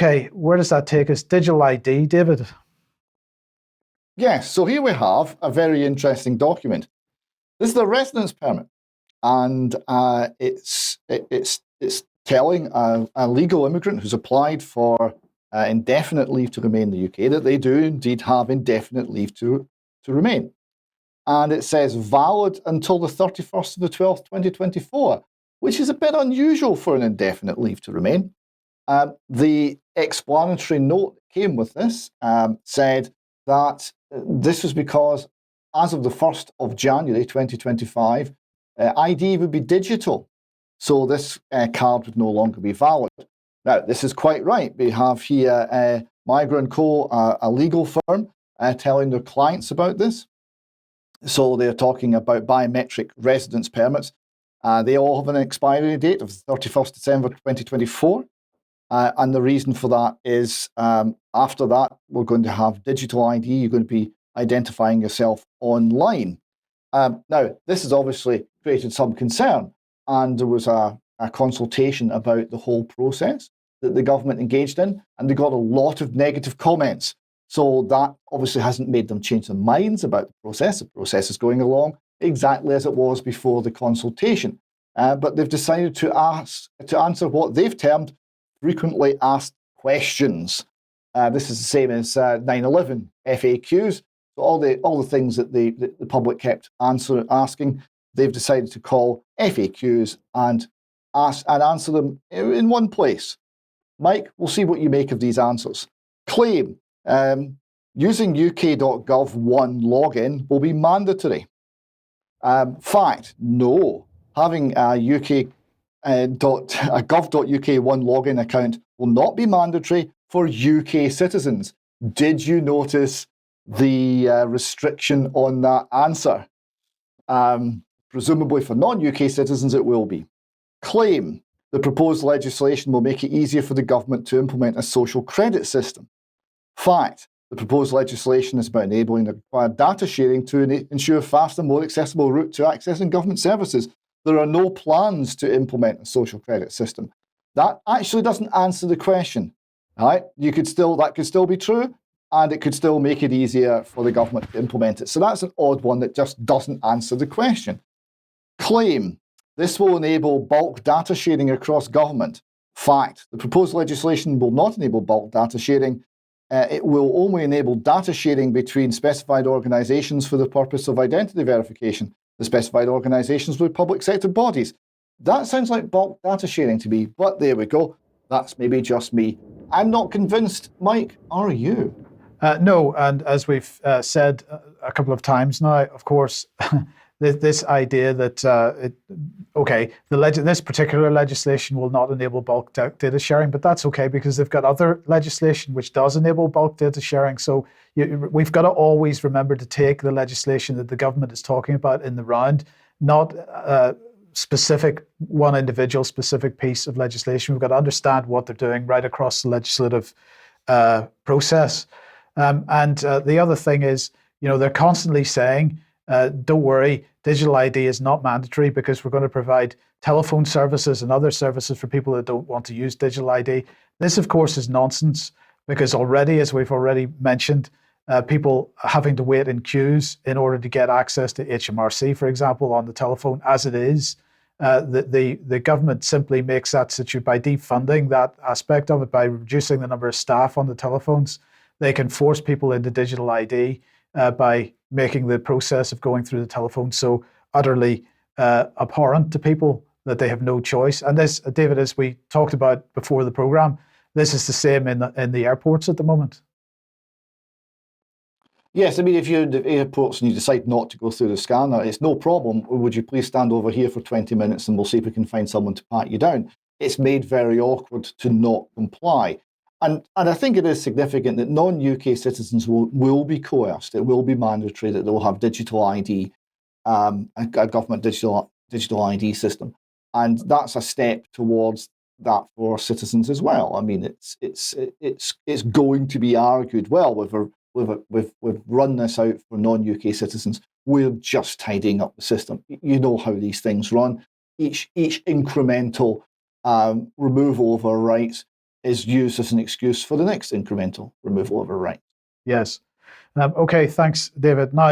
Okay, where does that take us? Digital ID, David? Yes, so here we have a very interesting document. This is a residence permit, and it's telling a legal immigrant who's applied for indefinite leave to remain in the UK that they do indeed have indefinite leave to remain. And it says valid until the 31st of the 12th, 2024, which is a bit unusual for an indefinite leave to remain. The explanatory note that came with this said that this was because as of the 1st of January 2025, ID would be digital. So this card would no longer be valid. Now, this is quite right. We have here Migra Co, a legal firm, telling their clients about this. So they're talking about biometric residence permits. They all have an expiry date of 31st December 2024. And the reason for that is after that, we're going to have digital ID. You're going to be identifying yourself online. Now, this has obviously created some concern. And there was a consultation about the whole process that the government engaged in, and they got a lot of negative comments. So that obviously hasn't made them change their minds about the process. The process is going along exactly as it was before the consultation. But they've decided to answer what they've termed frequently asked questions. This is the same as 9/11 FAQs. So all the things that the public kept asking, they've decided to call FAQs and answer them in one place. Mike, we'll see what you make of these answers. Claim. Using uk.gov1 login will be mandatory. Fact, no. Having a gov.uk1 login account will not be mandatory for UK citizens. Did you notice the restriction on that answer? Presumably for non-UK citizens, it will be. Claim. The proposed legislation will make it easier for the government to implement a social credit system. Fact. The proposed legislation is about enabling the required data sharing to ensure a faster, more accessible route to accessing government services. There are no plans to implement a social credit system. That actually doesn't answer the question. All right? That could still be true, and it could still make it easier for the government to implement it. So that's an odd one that just doesn't answer the question. Claim. This will enable bulk data sharing across government. Fact. The proposed legislation will not enable bulk data sharing. It will only enable data sharing between specified organisations for the purpose of identity verification. The specified organisations with public sector bodies. That sounds like bulk data sharing to me, but there we go. That's maybe just me. I'm not convinced. Mike, are you? No, and as we've said a couple of times now, of course, this idea that this particular legislation will not enable bulk data sharing, but that's okay because they've got other legislation which does enable bulk data sharing. So we've got to always remember to take the legislation that the government is talking about in the round, not specific one individual specific piece of legislation. We've got to understand what they're doing right across the legislative process. And the other thing is, they're constantly saying, don't worry, digital ID is not mandatory because we're going to provide telephone services and other services for people that don't want to use digital ID. This, of course, is nonsense because already, as we've already mentioned, people having to wait in queues in order to get access to HMRC, for example, on the telephone as it is. The government simply makes that situation by defunding that aspect of it, by reducing the number of staff on the telephones. They can force people into digital ID by making the process of going through the telephone so utterly abhorrent to people that they have no choice. And this, David, as we talked about before the program, this is the same in the airports at the moment. Yes, I mean, if you're in the airports and you decide not to go through the scanner, it's no problem. Would you please stand over here for 20 minutes and we'll see if we can find someone to pat you down? It's made very awkward to not comply. And I think it is significant that non-UK citizens will be coerced. It will be mandatory that they will have digital ID, a government digital ID system, and that's a step towards that for citizens as well. I mean, it's going to be argued. Well, we've run this out for non-UK citizens. We're just tidying up the system. You know how these things run. Each incremental removal of our rights is used as an excuse for the next incremental removal of a right. Yes. Okay, thanks, David. Now,